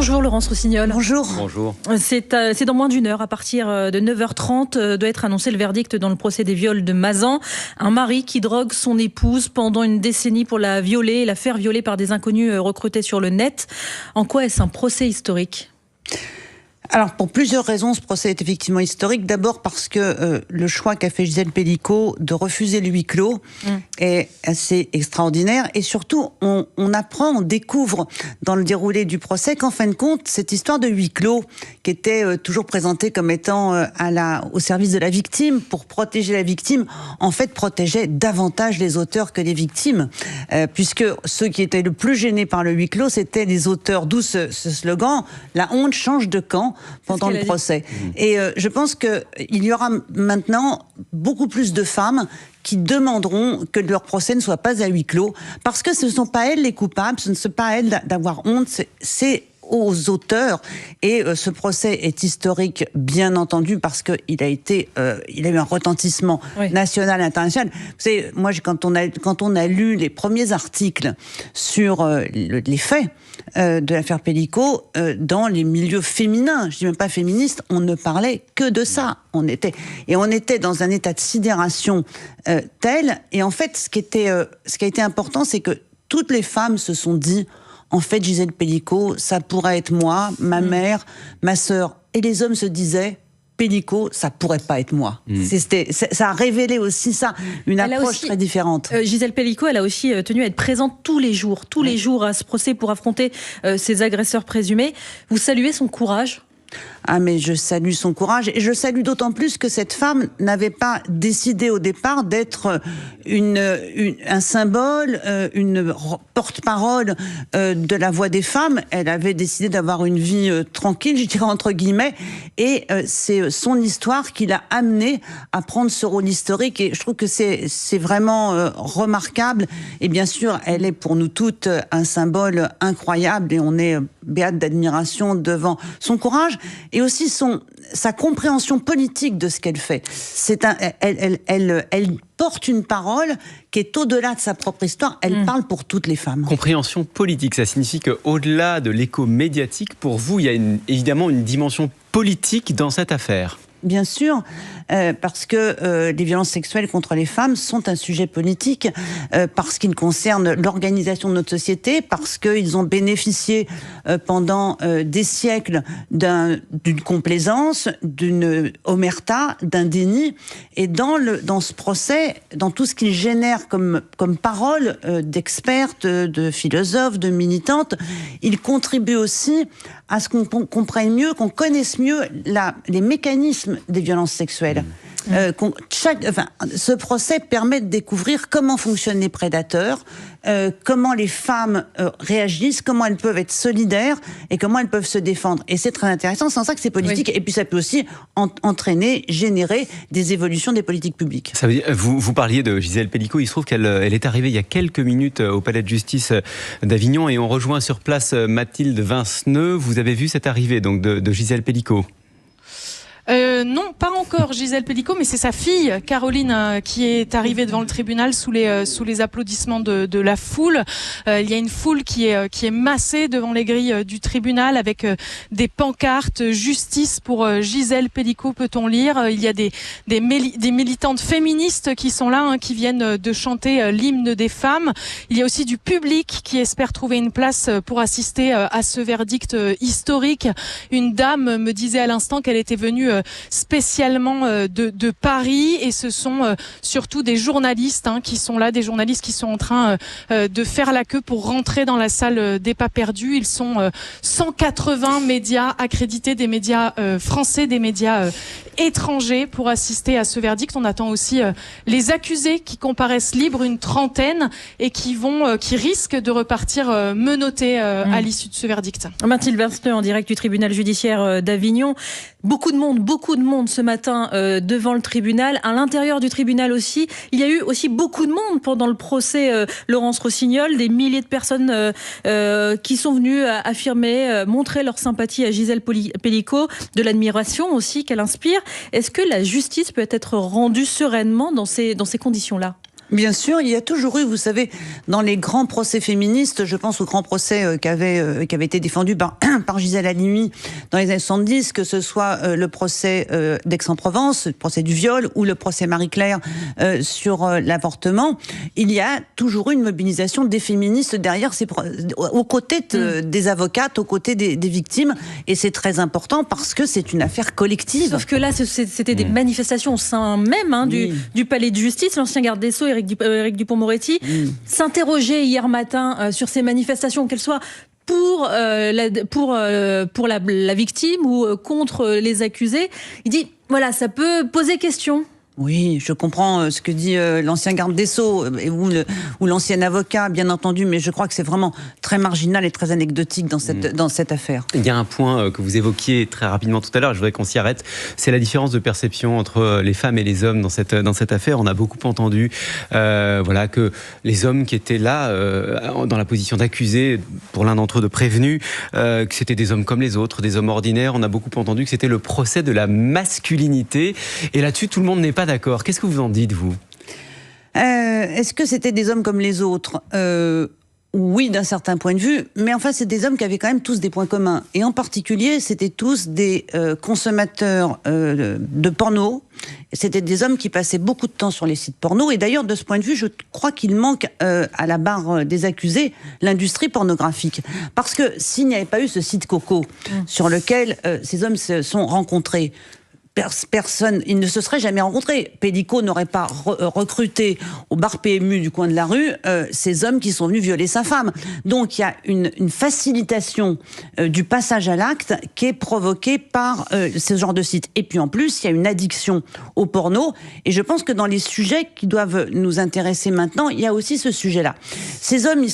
Bonjour Laurence Rossignol. Bonjour. Bonjour. C'est dans moins d'une heure, à partir de 9h30, doit être annoncé le verdict dans le procès des viols de Mazan. Un mari qui drogue son épouse pendant une décennie pour la violer et la faire violer par des inconnus recrutés sur le net. En quoi est-ce un procès historique ? Alors, pour plusieurs raisons, ce procès est effectivement historique. D'abord parce que le choix qu'a fait Gisèle Pelicot de refuser le huis clos est assez extraordinaire. Et surtout, on apprend, on découvre dans le déroulé du procès qu'en fin de compte, cette histoire de huis clos, qui était toujours présentée comme étant au service de la victime, pour protéger la victime, en fait protégeait davantage les auteurs que les victimes. Puisque ceux qui étaient le plus gênés par le huis clos, c'était les auteurs, d'où ce slogan « La honte change de camp ». Pendant le procès. Et je pense qu'il y aura maintenant beaucoup plus de femmes qui demanderont que leur procès ne soit pas à huis clos, parce que ce ne sont pas elles les coupables, ce ne sont pas elles d'avoir honte, c'est aux auteurs. Et ce procès est historique, bien entendu, parce qu'il a eu un retentissement national et international. Vous savez, moi, quand on a lu les premiers articles sur les faits de l'affaire Pelicot, dans les milieux féminins, je dis même pas féministes, on ne parlait que de ça. On était dans un état de sidération tel. Et en fait, ce qui a été important, c'est que toutes les femmes se sont dit, en fait, Gisèle Pelicot, ça pourrait être moi, ma mère, ma sœur. Et les hommes se disaient, Pelicot, ça pourrait pas être moi. Ça a révélé aussi ça, une approche très différente. Gisèle Pelicot, elle a aussi tenu à être présente tous les jours à ce procès pour affronter ses agresseurs présumés. Vous saluez son courage ? Ah, mais je salue son courage, et je salue d'autant plus que cette femme n'avait pas décidé au départ d'être un symbole, une porte-parole de la voix des femmes. Elle avait décidé d'avoir une vie tranquille, je dirais entre guillemets, et c'est son histoire qui l'a amenée à prendre ce rôle historique, et je trouve que c'est vraiment remarquable. Et bien sûr, elle est pour nous toutes un symbole incroyable, et on est béate d'admiration devant son courage et aussi sa compréhension politique de ce qu'elle fait. Elle porte une parole qui est au-delà de sa propre histoire. Elle parle pour toutes les femmes. Compréhension politique, ça signifie qu'au-delà de l'écho médiatique, pour vous, il y a évidemment une dimension politique dans cette affaire. Bien sûr, parce que les violences sexuelles contre les femmes sont un sujet politique, parce qu'ils concernent l'organisation de notre société, parce qu'ils ont bénéficié pendant des siècles d'une complaisance, d'une omerta, d'un déni. Et dans ce procès, dans tout ce qu'il génère comme parole d'expertes, de philosophes, de militantes, il contribue aussi à ce qu'on comprenne mieux, qu'on connaisse mieux les mécanismes des violences sexuelles. Ce procès permet de découvrir comment fonctionnent les prédateurs, comment les femmes réagissent, comment elles peuvent être solidaires et comment elles peuvent se défendre. Et c'est très intéressant, c'est en ça que c'est politique. Oui. Et puis ça peut aussi entraîner, générer des évolutions des politiques publiques. Ça veut dire, vous parliez de Gisèle Pelicot, il se trouve qu'elle est arrivée il y a quelques minutes au Palais de Justice d'Avignon, et on rejoint sur place Mathilde Vinceneux. Vous avez vu cette arrivée donc de Gisèle Pelicot? Non, pas encore Gisèle Pelicot, mais c'est sa fille Caroline qui est arrivée devant le tribunal sous les applaudissements de la foule. Il y a une foule qui est massée devant les grilles du tribunal avec des pancartes justice pour Gisèle Pelicot, peut-on lire. Il y a des militantes féministes qui sont là, qui viennent de chanter l'hymne des femmes. Il y a aussi du public qui espère trouver une place pour assister à ce verdict historique. Une dame me disait à l'instant qu'elle était venue spécialement de Paris, et ce sont surtout des journalistes qui sont là, des journalistes qui sont en train de faire la queue pour rentrer dans la salle des pas perdus. Ils sont 180 médias accrédités, des médias français, des médias étrangers pour assister à ce verdict. On attend aussi les accusés qui comparaissent libres, une trentaine, et qui risquent de repartir menottés à l'issue de ce verdict. Mathilde Vinceneux en direct du tribunal judiciaire d'Avignon. Beaucoup de monde ce matin devant le tribunal. À l'intérieur du tribunal aussi, il y a eu aussi beaucoup de monde pendant le procès Laurence Rossignol. Des milliers de personnes qui sont venues affirmer, montrer leur sympathie à Gisèle Pelicot, de l'admiration aussi qu'elle inspire. Est-ce que la justice peut être rendue sereinement dans ces conditions-là ? Bien sûr, il y a toujours eu, vous savez, dans les grands procès féministes, je pense au grand procès qui avait été défendu par Gisèle Halimi dans les années 70, que ce soit le procès d'Aix-en-Provence, le procès du viol, ou le procès Marie-Claire sur l'avortement, il y a toujours eu une mobilisation des féministes derrière, aux côtés des avocates, aux côtés des victimes, et c'est très important parce que c'est une affaire collective. Sauf que là, c'était des manifestations au sein même du palais de justice. L'ancien garde des Sceaux, Éric Dupond-Moretti, s'interrogeait hier matin sur ces manifestations, qu'elles soient pour la victime ou contre les accusés. Il dit, voilà, ça peut poser question. Oui, je comprends ce que dit l'ancien garde des Sceaux ou l'ancien avocat, bien entendu, mais je crois que c'est vraiment très marginal et très anecdotique dans cette affaire. Il y a un point que vous évoquiez très rapidement tout à l'heure, je voudrais qu'on s'y arrête, c'est la différence de perception entre les femmes et les hommes dans cette affaire. On a beaucoup entendu que les hommes qui étaient là, dans la position d'accusés, pour l'un d'entre eux de prévenus, que c'était des hommes comme les autres, des hommes ordinaires. On a beaucoup entendu que c'était le procès de la masculinité. Et là-dessus, tout le monde n'est pas d'accord. Qu'est-ce que vous en dites, vous ? Est-ce que c'était des hommes comme les autres ? Oui, d'un certain point de vue, mais enfin, c'est des hommes qui avaient quand même tous des points communs. Et en particulier, c'était tous des consommateurs de porno. C'était des hommes qui passaient beaucoup de temps sur les sites porno. Et d'ailleurs, de ce point de vue, je crois qu'il manque à la barre des accusés l'industrie pornographique. Parce que s'il n'y avait pas eu ce site Coco sur lequel ces hommes se sont rencontrés, personne, ils ne se seraient jamais rencontrés. Pellico n'aurait pas recruté au bar PMU du coin de la rue ces hommes qui sont venus violer sa femme. Donc il y a une facilitation du passage à l'acte qui est provoquée par ce genre de site. Et puis en plus, il y a une addiction au porno. Et je pense que dans les sujets qui doivent nous intéresser maintenant, il y a aussi ce sujet-là. Ces hommes,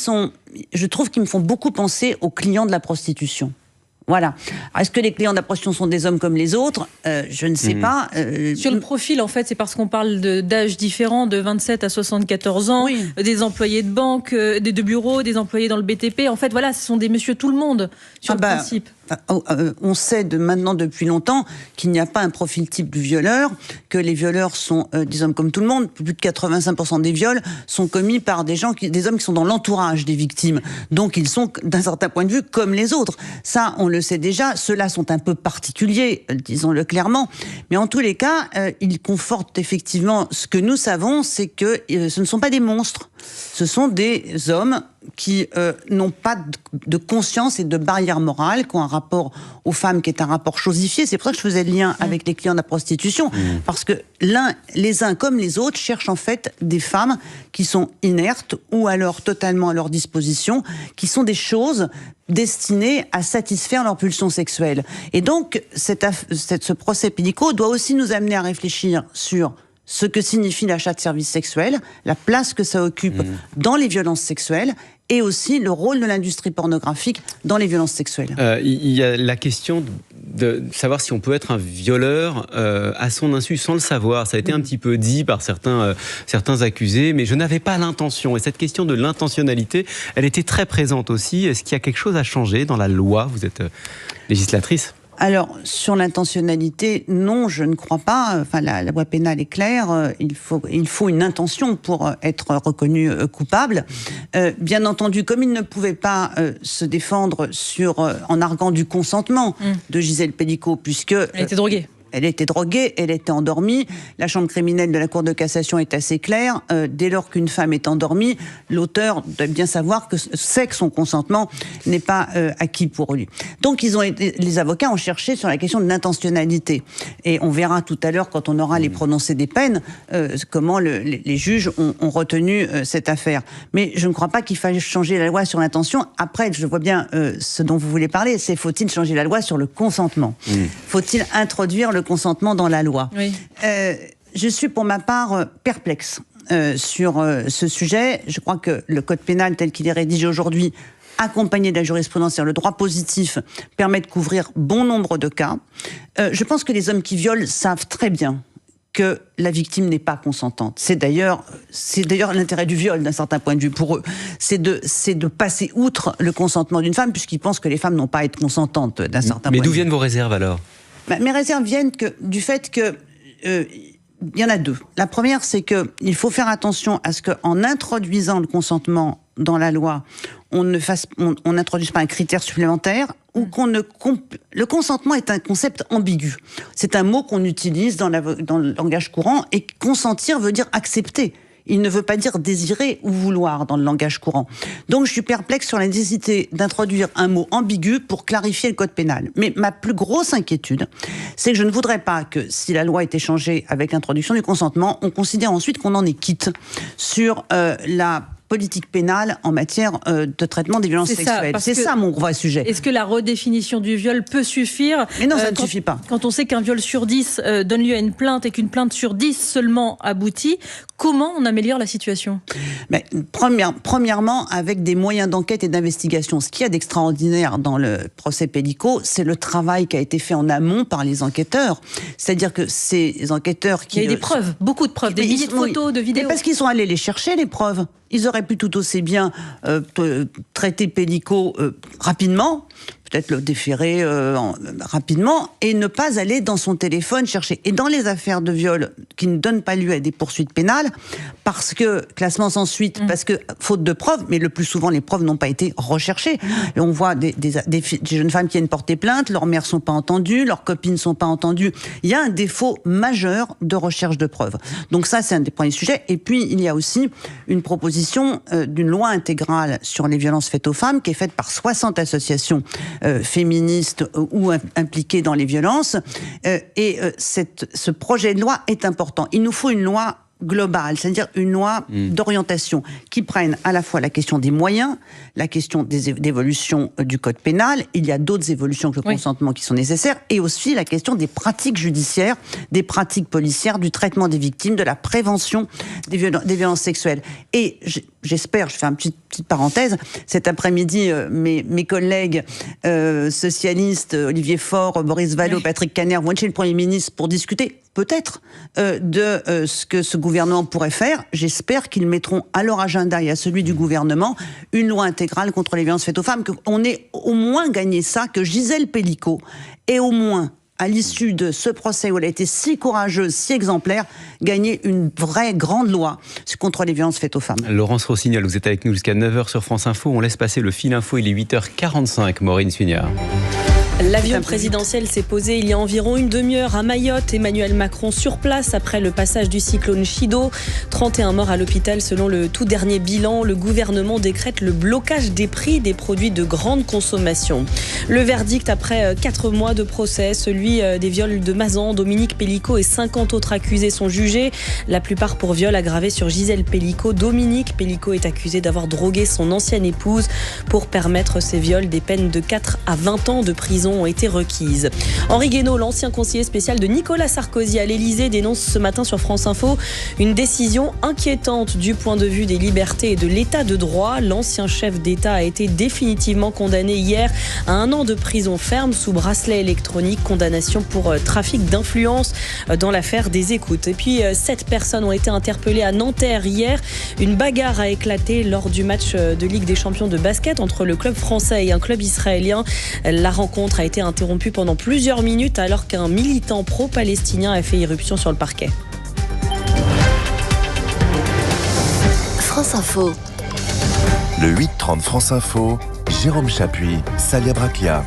je trouve qu'ils me font beaucoup penser aux clients de la prostitution. Voilà. Alors, est-ce que les clients de la prostitution sont des hommes comme les autres ? Je ne sais pas. Sur le profil, en fait, c'est parce qu'on parle d'âges différents, de 27 à 74 ans, oui. Des employés de banque, de bureaux, des employés dans le BTP. En fait, voilà, ce sont des monsieur tout le monde, sur le principe. On sait maintenant depuis longtemps qu'il n'y a pas un profil type du violeur, que les violeurs sont des hommes comme tout le monde. Plus de 85% des viols sont commis par des hommes qui sont dans l'entourage des victimes. Donc ils sont, d'un certain point de vue, comme les autres. Ça, on le sait déjà. Ceux-là sont un peu particuliers, disons-le clairement. Mais en tous les cas, ils confortent effectivement ce que nous savons, c'est que ce ne sont pas des monstres. Ce sont des hommes qui n'ont pas de conscience et de barrière morale, qui ont un rapport aux femmes qui est un rapport chosifié. C'est pour ça que je faisais le lien avec les clients de la prostitution, parce que les uns comme les autres cherchent en fait des femmes qui sont inertes ou alors totalement à leur disposition, qui sont des choses destinées à satisfaire leur pulsion sexuelle. Et donc, ce procès Pellico doit aussi nous amener à réfléchir sur ce que signifie l'achat de services sexuels, la place que ça occupe dans les violences sexuelles, et aussi le rôle de l'industrie pornographique dans les violences sexuelles. Il y a la question de savoir si on peut être un violeur à son insu sans le savoir. Ça a été un petit peu dit par certains accusés, mais je n'avais pas l'intention. Et cette question de l'intentionnalité, elle était très présente aussi. Est-ce qu'il y a quelque chose à changer dans la loi ? Vous êtes législatrice. Alors, sur l'intentionnalité, non, je ne crois pas. Enfin, la loi pénale est claire. Il faut une intention pour être reconnu coupable. Bien entendu, comme il ne pouvait pas se défendre en arguant du consentement de Gisèle Pellico, puisque... Elle était droguée. Elle était droguée, elle était endormie. La chambre criminelle de la Cour de cassation est assez claire. Dès lors qu'une femme est endormie, l'auteur doit bien savoir que son consentement n'est pas acquis pour lui. Donc les avocats ont cherché sur la question de l'intentionnalité. Et on verra tout à l'heure, quand on aura les prononcés des peines, comment les juges ont retenu cette affaire. Mais je ne crois pas qu'il faille changer la loi sur l'intention. Après, je vois bien ce dont vous voulez parler, c'est faut-il changer la loi sur le consentement ? Faut-il introduire le consentement dans la loi. Oui. Je suis pour ma part perplexe sur ce sujet. Je crois que le code pénal tel qu'il est rédigé aujourd'hui, accompagné de la jurisprudence, c'est-à-dire le droit positif, permet de couvrir bon nombre de cas. Je pense que les hommes qui violent savent très bien que la victime n'est pas consentante. C'est d'ailleurs l'intérêt du viol d'un certain point de vue pour eux. C'est de passer outre le consentement d'une femme, puisqu'ils pensent que les femmes n'ont pas à être consentantes d'un certain point de vue. Mais d'où viennent vos réserves alors ? Mes réserves viennent du fait que il y en a deux. La première, c'est qu'il faut faire attention à ce qu'en introduisant le consentement dans la loi, on n'introduise pas un critère supplémentaire ou le consentement est un concept ambigu. C'est un mot qu'on utilise dans le langage courant et consentir veut dire accepter. Il ne veut pas dire désirer ou vouloir dans le langage courant. Donc je suis perplexe sur la nécessité d'introduire un mot ambigu pour clarifier le code pénal. Mais ma plus grosse inquiétude, c'est que je ne voudrais pas que si la loi était changée avec l'introduction du consentement, on considère ensuite qu'on en est quitte sur la politique pénale en matière de traitement des violences sexuelles. C'est ça mon vrai sujet. Est-ce que la redéfinition du viol peut suffire ? Mais non, ça ne suffit pas. Quand on sait qu'un viol sur 10 donne lieu à une plainte et qu'une plainte sur 10 seulement aboutit, comment on améliore la situation ? Mais premièrement, avec des moyens d'enquête et d'investigation. Ce qu'il y a d'extraordinaire dans le procès Pellico, c'est le travail qui a été fait en amont par les enquêteurs. C'est-à-dire que ces enquêteurs qui... Il y a eu des preuves, beaucoup de preuves, des milliers de photos, de vidéos. Mais parce qu'ils sont allés les chercher, les preuves. Ils auraient pu tout aussi bien traiter Pellico rapidement, peut-être le déférer rapidement, et ne pas aller dans son téléphone chercher. Et dans les affaires de viol qui ne donnent pas lieu à des poursuites pénales, parce que, classement sans suite, parce que faute de preuves, mais le plus souvent les preuves n'ont pas été recherchées. Et on voit des jeunes femmes qui viennent porter plainte, leurs mères ne sont pas entendues, leurs copines ne sont pas entendues. Il y a un défaut majeur de recherche de preuves. Donc ça, c'est un des premiers sujets. Et puis, il y a aussi une proposition d'une loi intégrale sur les violences faites aux femmes qui est faite par 60 associations féministes ou impliquées dans les violences. Ce projet de loi est important. Il nous faut une loi globale, c'est-à-dire une loi d'orientation qui prenne à la fois la question des moyens, la question d'évolution du code pénal, il y a d'autres évolutions que le consentement qui sont nécessaires, et aussi la question des pratiques judiciaires, des pratiques policières, du traitement des victimes, de la prévention des violences sexuelles. Et j'espère, je fais une petite parenthèse, cet après-midi, mes collègues socialistes, Olivier Faure, Boris Vallaud, Patrick Kanner, vont chez le Premier ministre pour discuter peut-être de ce que ce gouvernement pourrait faire. J'espère qu'ils mettront à leur agenda et à celui du gouvernement une loi intégrale contre les violences faites aux femmes, qu'on ait au moins gagné ça, que Gisèle Pellico ait au moins, à l'issue de ce procès où elle a été si courageuse, si exemplaire, gagner une vraie grande loi contre les violences faites aux femmes. Laurence Rossignol, vous êtes avec nous jusqu'à 9h sur France Info. On laisse passer le fil info, il est 8h45, Maureen Suignard. L'avion présidentiel s'est posé il y a environ une demi-heure à Mayotte. Emmanuel Macron sur place après le passage du cyclone Chido. 31 morts à l'hôpital selon le tout dernier bilan. Le gouvernement décrète le blocage des prix des produits de grande consommation. Le verdict après 4 mois de procès, celui des viols de Mazan, Dominique Pellico et 50 autres accusés sont jugés. La plupart pour viol aggravé sur Gisèle Pellico. Dominique Pellico est accusé d'avoir drogué son ancienne épouse. Pour permettre ces viols, des peines de 4 à 20 ans de prison ont été requises. Henri Guénaud, l'ancien conseiller spécial de Nicolas Sarkozy à l'Élysée, dénonce ce matin sur France Info une décision inquiétante du point de vue des libertés et de l'état de droit. L'ancien chef d'État a été définitivement condamné hier à 1 an de prison ferme sous bracelet électronique, condamnation pour trafic d'influence dans l'affaire des écoutes. Et puis 7 personnes ont été interpellées à Nanterre hier. Une bagarre a éclaté lors du match de Ligue des Champions de basket entre le club français et un club israélien. La rencontre a été interrompue pendant plusieurs minutes alors qu'un militant pro-palestinien a fait irruption sur le parquet. France Info. Le 8-30 France Info, Jérôme Chapuis, Salia Braclia.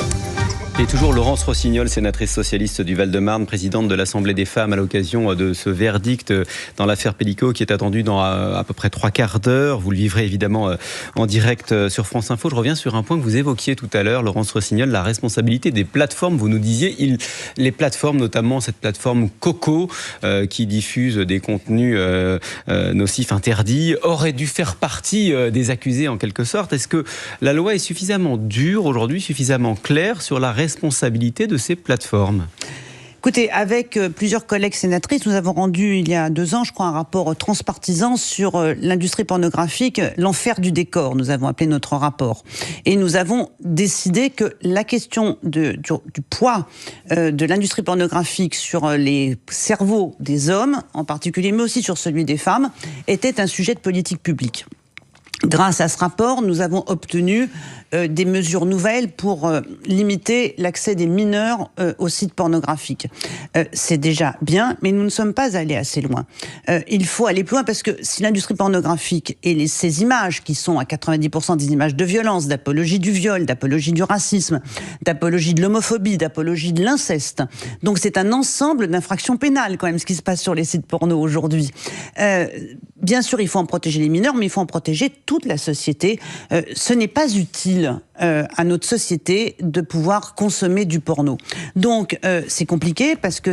Et toujours Laurence Rossignol, sénatrice socialiste du Val-de-Marne, présidente de l'Assemblée des femmes à l'occasion de ce verdict dans l'affaire Pellico qui est attendu dans à peu près 3 quarts d'heure. Vous le vivrez évidemment en direct sur France Info. Je reviens sur un point que vous évoquiez tout à l'heure, Laurence Rossignol, la responsabilité des plateformes. Vous nous disiez, les plateformes, notamment cette plateforme Coco qui diffuse des contenus nocifs interdits, aurait dû faire partie des accusés en quelque sorte. Est-ce que la loi est suffisamment dure aujourd'hui, suffisamment claire sur la responsabilité de ces plateformes ? Écoutez, avec plusieurs collègues sénatrices, nous avons rendu il y a 2 ans, je crois, un rapport transpartisan sur l'industrie pornographique, l'enfer du décor, nous avons appelé notre rapport. Et nous avons décidé que la question du poids de l'industrie pornographique sur les cerveaux des hommes, en particulier, mais aussi sur celui des femmes, était un sujet de politique publique. grâce à ce rapport, nous avons obtenu des mesures nouvelles pour limiter l'accès des mineurs aux sites pornographiques. C'est déjà bien, mais nous ne sommes pas allés assez loin. Il faut aller plus loin parce que si l'industrie pornographique et ces images qui sont à 90% des images de violence, d'apologie du viol, d'apologie du racisme, d'apologie de l'homophobie, d'apologie de l'inceste, donc c'est un ensemble d'infractions pénales quand même ce qui se passe sur les sites porno aujourd'hui. Bien sûr, il faut en protéger les mineurs, mais il faut en protéger toute la société. Ce n'est pas utile à notre société de pouvoir consommer du porno. Donc, c'est compliqué parce que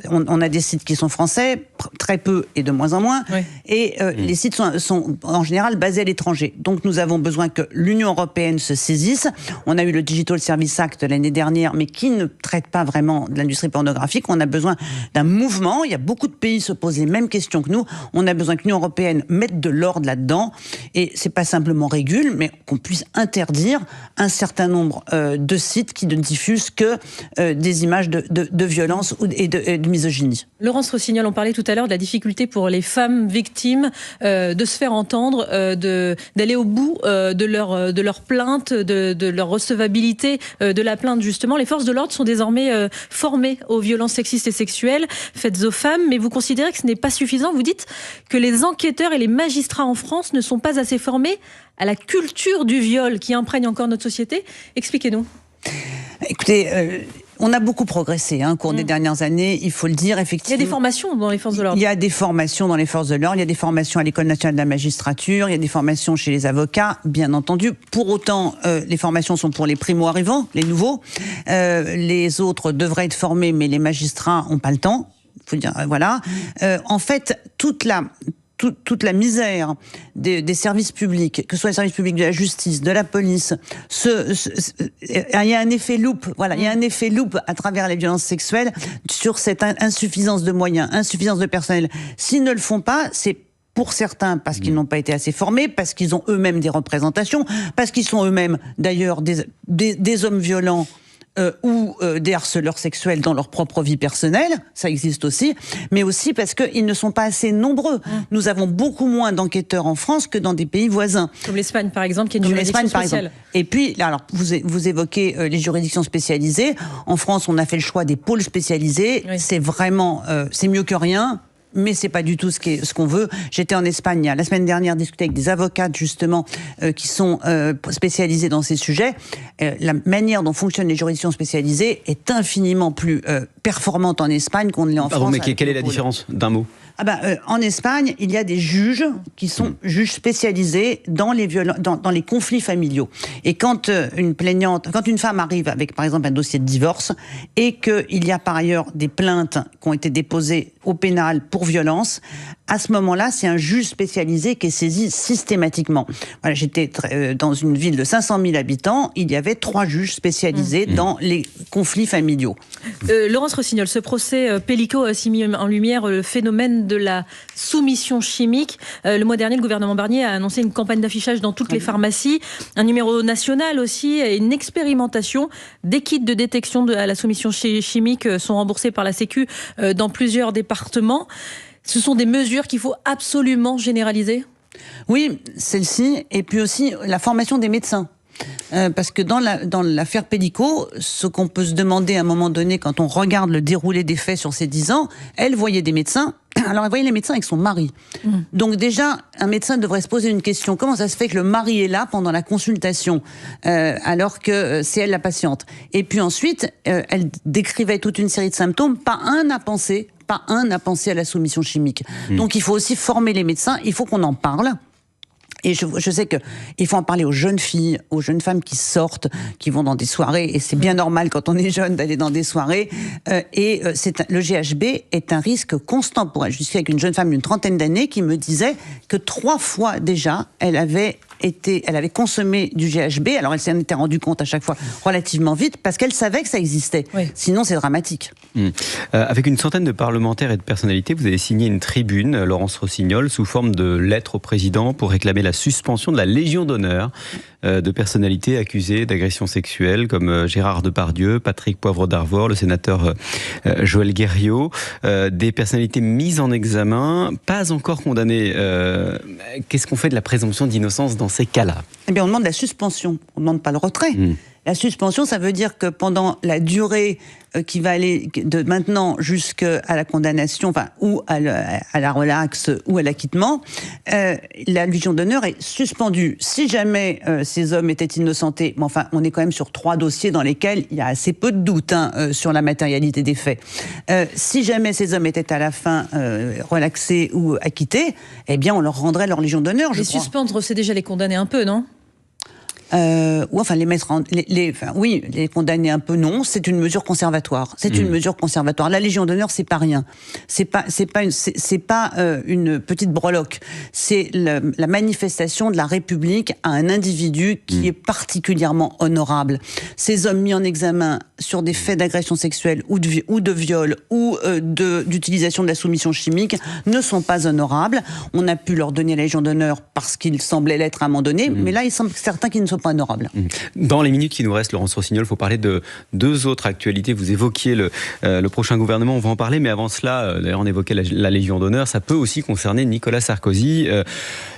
on a des sites qui sont français, très peu et de moins en moins, et les sites sont en général basés à l'étranger. Donc, nous avons besoin que l'Union européenne se saisisse. On a eu le Digital Service Act l'année dernière, mais qui ne traite pas vraiment de l'industrie pornographique. On a besoin d'un mouvement. Il y a beaucoup de pays se posent les mêmes questions que nous. On a besoin que l'Union européenne mette de l'ordre là-dedans. Et c'est pas simplement régule, mais qu'on puisse interdire un certain nombre de sites qui ne diffusent que des images de violence et de misogynie. Laurence Rossignol, on parlait tout à l'heure de la difficulté pour les femmes victimes de se faire entendre, d'aller au bout de leur plainte, de leur recevabilité de la plainte justement. Les forces de l'ordre sont désormais formées aux violences sexistes et sexuelles faites aux femmes, mais vous considérez que ce n'est pas suffisant. Vous dites que les enquêteurs et les magistrats en France ne sont pas assez formés à la culture du viol qui imprègne encore notre société. Expliquez-nous. Écoutez, on a beaucoup progressé au cours des dernières années, il faut le dire, effectivement. Il y a des formations dans les forces de l'ordre. Il y a des formations dans les forces de l'ordre, il y a des formations à l'École nationale de la magistrature, il y a des formations chez les avocats, bien entendu. Pour autant, les formations sont pour les primo-arrivants, les nouveaux. Les autres devraient être formés, mais les magistrats n'ont pas le temps. Faut dire, voilà. En fait, toute la misère des services publics, que ce soit les services publics de la justice, de la police, il y a un effet loupe, voilà, il y a un effet loupe à travers les violences sexuelles sur cette insuffisance de moyens, insuffisance de personnel. S'ils ne le font pas, c'est pour certains parce qu'ils n'ont pas été assez formés, parce qu'ils ont eux-mêmes des représentations, parce qu'ils sont eux-mêmes d'ailleurs des hommes violents, ou des harceleurs sexuels dans leur propre vie personnelle, ça existe aussi, mais aussi parce qu'ils ne sont pas assez nombreux. Nous avons beaucoup moins d'enquêteurs en France que dans des pays voisins. Comme l'Espagne, par exemple, qui est une juridiction spéciale. Et puis, alors, vous évoquez les juridictions spécialisées. En France, on a fait le choix des pôles spécialisés. Oui. C'est vraiment, c'est mieux que rien. Mais c'est pas du tout ce qu'on veut. J'étais en Espagne la semaine dernière discuter avec des avocates justement qui sont spécialisées dans ces sujets. La manière dont fonctionnent les juridictions spécialisées est infiniment plus performante en Espagne qu'on ne l'est en France. Pardon, mais quelle est la différence d'un mot ? En Espagne, il y a des juges qui sont juges spécialisés dans les conflits familiaux. Et quand une femme arrive avec, par exemple, un dossier de divorce et qu'il y a par ailleurs des plaintes qui ont été déposées au pénal pour violence, à ce moment-là, c'est un juge spécialisé qui est saisi systématiquement. Voilà, j'étais dans une ville de 500 000 habitants, il y avait 3 juges spécialisés dans les conflits familiaux. Laurence Rossignol, ce procès Pellico a aussi mis en lumière le phénomène de la soumission chimique. Le mois dernier, le gouvernement Barnier a annoncé une campagne d'affichage dans toutes les pharmacies, un numéro national aussi, et une expérimentation des kits de détection à la soumission chimique sont remboursés par la Sécu dans plusieurs départements. Ce sont des mesures qu'il faut absolument généraliser ? Oui, celle-ci, et puis aussi la formation des médecins. Parce que dans l'affaire Pellico, ce qu'on peut se demander à un moment donné quand on regarde le déroulé des faits sur ces 10 ans, elle voyait des médecins. Alors, elle voyait les médecins avec son mari. Donc déjà, un médecin devrait se poser une question. Comment ça se fait que le mari est là pendant la consultation alors que c'est elle la patiente ? Et puis ensuite, elle décrivait toute une série de symptômes. Pas un n'a pensé à la soumission chimique. Donc il faut aussi former les médecins, il faut qu'on en parle. Et je sais qu'il faut en parler aux jeunes filles, aux jeunes femmes qui sortent, qui vont dans des soirées, et c'est bien normal quand on est jeune d'aller dans des soirées. Le GHB est un risque constant pour elle. Je suis avec une jeune femme d'une 30aine d'années qui me disait que 3 fois déjà, elle avait consommé du GHB. Alors elle s'en était rendue compte à chaque fois relativement vite parce qu'elle savait que ça existait. Oui. Sinon c'est dramatique. Avec une centaine de parlementaires et de personnalités, vous avez signé une tribune, Laurence Rossignol, sous forme de lettre au président pour réclamer la la suspension de la Légion d'honneur de personnalités accusées d'agression sexuelle comme Gérard Depardieu, Patrick Poivre d'Arvor, le sénateur Joël Guerriau, des personnalités mises en examen, pas encore condamnées. Qu'est-ce qu'on fait de la présomption d'innocence dans ces cas-là ? Eh bien, on demande la suspension, on ne demande pas le retrait. La suspension, ça veut dire que pendant la durée qui va aller de maintenant jusqu'à la condamnation, enfin, ou à la relaxe ou à l'acquittement, la Légion d'honneur est suspendue. Si jamais ces hommes étaient innocentés, mais enfin, on est quand même sur 3 dossiers dans lesquels il y a assez peu de doute sur la matérialité des faits. Si jamais ces hommes étaient à la fin relaxés ou acquittés, eh bien, on leur rendrait leur Légion d'honneur, je crois. Les suspendre, c'est déjà les condamner un peu, non ? Ou enfin les mettre les condamner un peu, non, c'est une mesure conservatoire. C'est une mesure conservatoire. La Légion d'honneur, c'est pas rien. C'est pas une petite breloque. C'est la manifestation de la République à un individu qui est particulièrement honorable. Ces hommes mis en examen sur des faits d'agression sexuelle ou de viol ou d'utilisation de la soumission chimique ne sont pas honorables. On a pu leur donner la Légion d'honneur parce qu'ils semblaient l'être à un moment donné, mais là, il semble certains qui ne sont pas honorables. Dans les minutes qui nous restent, Laurence Rossignol, il faut parler de 2 autres actualités. Vous évoquiez le prochain gouvernement, on va en parler, mais avant cela, d'ailleurs on évoquait la Légion d'honneur, ça peut aussi concerner Nicolas Sarkozy,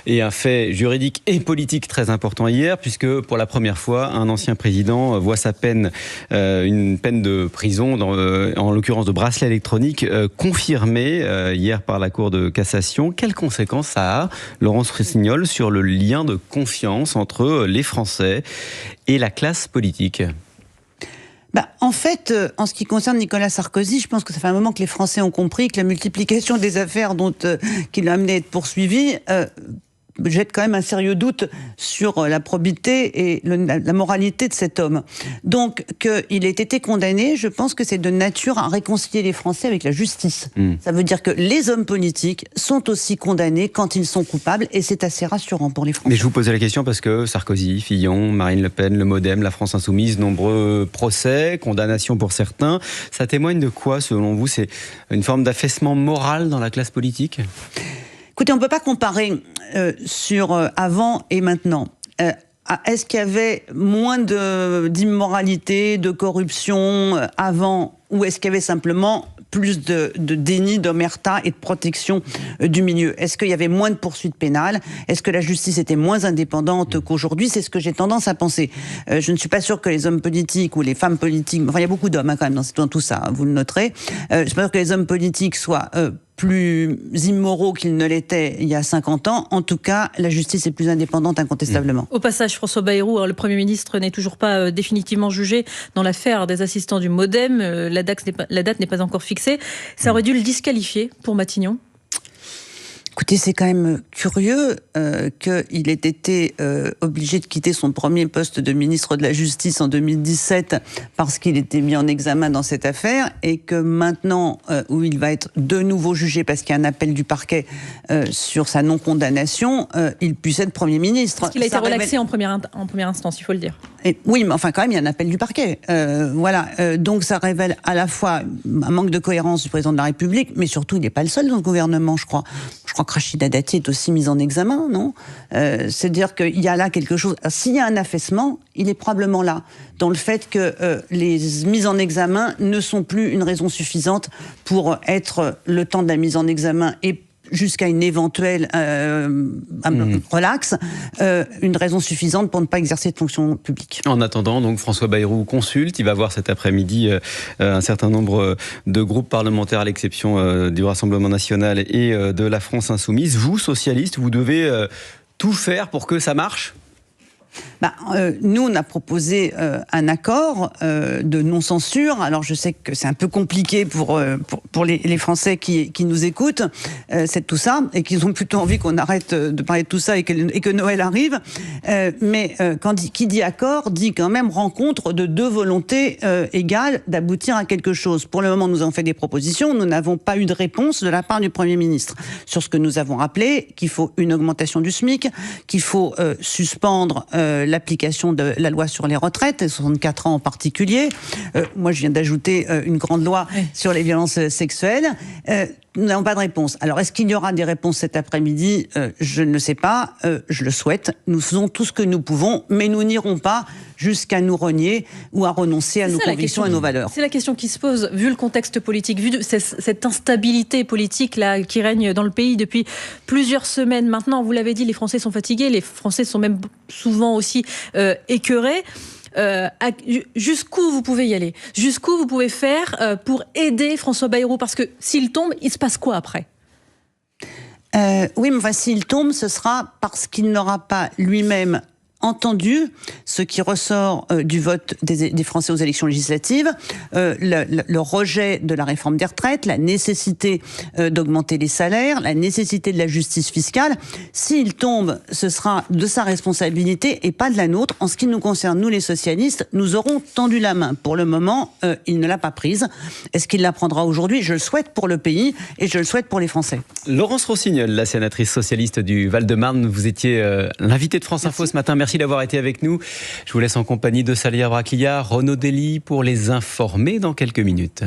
et un fait juridique et politique très important hier, puisque pour la première fois, un ancien président voit sa peine, une peine de prison, en l'occurrence de bracelet électronique, confirmée hier par la Cour de cassation. Quelles conséquences ça a, Laurence Rossignol, sur le lien de confiance entre les Français et la classe politique ? En fait, en ce qui concerne Nicolas Sarkozy, je pense que ça fait un moment que les Français ont compris que la multiplication des affaires qui l'ont amené à être poursuivi jette quand même un sérieux doute sur la probité et la moralité de cet homme. Donc, qu'il ait été condamné, je pense que c'est de nature à réconcilier les Français avec la justice. Ça veut dire que les hommes politiques sont aussi condamnés quand ils sont coupables, et c'est assez rassurant pour les Français. Mais je vous posais la question parce que Sarkozy, Fillon, Marine Le Pen, le MoDem, la France Insoumise, nombreux procès, condamnations pour certains, ça témoigne de quoi, selon vous ? C'est une forme d'affaissement moral dans la classe politique ? Écoutez, on ne peut pas comparer sur avant et maintenant. Est-ce qu'il y avait moins d'immoralité, de corruption avant, ou est-ce qu'il y avait simplement plus de déni, d'omerta et de protection du milieu? Est-ce qu'il y avait moins de poursuites pénales? Est-ce que la justice était moins indépendante qu'aujourd'hui? C'est ce que j'ai tendance à penser. Je ne suis pas sûre que les hommes politiques ou les femmes politiques, enfin il y a beaucoup d'hommes quand même dans tout ça, vous le noterez. Je ne suis pas sûre que les hommes politiques soient plus immoraux qu'ils ne l'étaient il y a 50 ans. En tout cas, la justice est plus indépendante incontestablement. Au passage, François Bayrou, le Premier ministre, n'est toujours pas définitivement jugé dans l'affaire des assistants du MoDem. La date n'est pas encore fixée. Ça aurait dû le disqualifier pour Matignon? Écoutez, c'est quand même curieux qu'il ait été obligé de quitter son premier poste de ministre de la Justice en 2017 parce qu'il était mis en examen dans cette affaire, et que maintenant, où il va être de nouveau jugé parce qu'il y a un appel du parquet sur sa non-condamnation, il puisse être Premier ministre. Parce qu'il a été relaxé en première instance, il faut le dire. Oui, mais enfin quand même, il y a un appel du parquet. Donc ça révèle à la fois un manque de cohérence du président de la République, mais surtout, il n'est pas le seul dans le gouvernement, je crois. Je crois que Rachida Dati est aussi mise en examen, non ? C'est-à-dire qu'il y a là quelque chose... S'il y a un affaissement, il est probablement là, dans le fait que les mises en examen ne sont plus une raison suffisante pour être le temps de la mise en examen et jusqu'à une éventuelle relaxe, une raison suffisante pour ne pas exercer de fonction publique. En attendant, donc François Bayrou consulte, il va voir cet après-midi un certain nombre de groupes parlementaires, à l'exception du Rassemblement National et de la France Insoumise. Vous, socialistes, vous devez tout faire pour que ça marche ? Nous, on a proposé un accord de non-censure. Alors, je sais que c'est un peu compliqué pour les Français qui nous écoutent, c'est tout ça, et qu'ils ont plutôt envie qu'on arrête de parler de tout ça et que Noël arrive. Mais qui dit accord, dit quand même rencontre de deux volontés égales d'aboutir à quelque chose. Pour le moment, nous avons fait des propositions. Nous n'avons pas eu de réponse de la part du Premier ministre sur ce que nous avons rappelé, qu'il faut une augmentation du SMIC, qu'il faut suspendre l'application de la loi sur les retraites, 64 ans en particulier. Moi, je viens d'ajouter une grande loi sur les violences sexuelles. nous n'avons pas de réponse. Alors, est-ce qu'il y aura des réponses cet après-midi ? Je ne le sais pas. Je le souhaite. Nous faisons tout ce que nous pouvons, mais nous n'irons pas jusqu'à nous renier ou à renoncer à nos convictions et nos valeurs. C'est la question qui se pose, vu le contexte politique, vu cette instabilité politique là, qui règne dans le pays depuis plusieurs semaines maintenant. Vous l'avez dit, les Français sont fatigués, les Français sont même souvent aussi écœurés. Jusqu'où vous pouvez y aller ? Jusqu'où vous pouvez faire pour aider François Bayrou ? Parce que s'il tombe, il se passe quoi après ? Oui, mais enfin, s'il tombe, ce sera parce qu'il n'aura pas lui-même entendu ce qui ressort du vote des Français aux élections législatives, le rejet de la réforme des retraites, la nécessité d'augmenter les salaires, la nécessité de la justice fiscale. S'il tombe, ce sera de sa responsabilité et pas de la nôtre. En ce qui nous concerne, nous les socialistes, nous aurons tendu la main. Pour le moment, il ne l'a pas prise. Est-ce qu'il la prendra aujourd'hui ? Je le souhaite pour le pays et je le souhaite pour les Français. Laurence Rossignol, la sénatrice socialiste du Val-de-Marne, vous étiez l'invitée de France Info ce matin. Merci d'avoir été avec nous. Je vous laisse en compagnie de Salia Braclia, Renaud Dely pour les informer dans quelques minutes.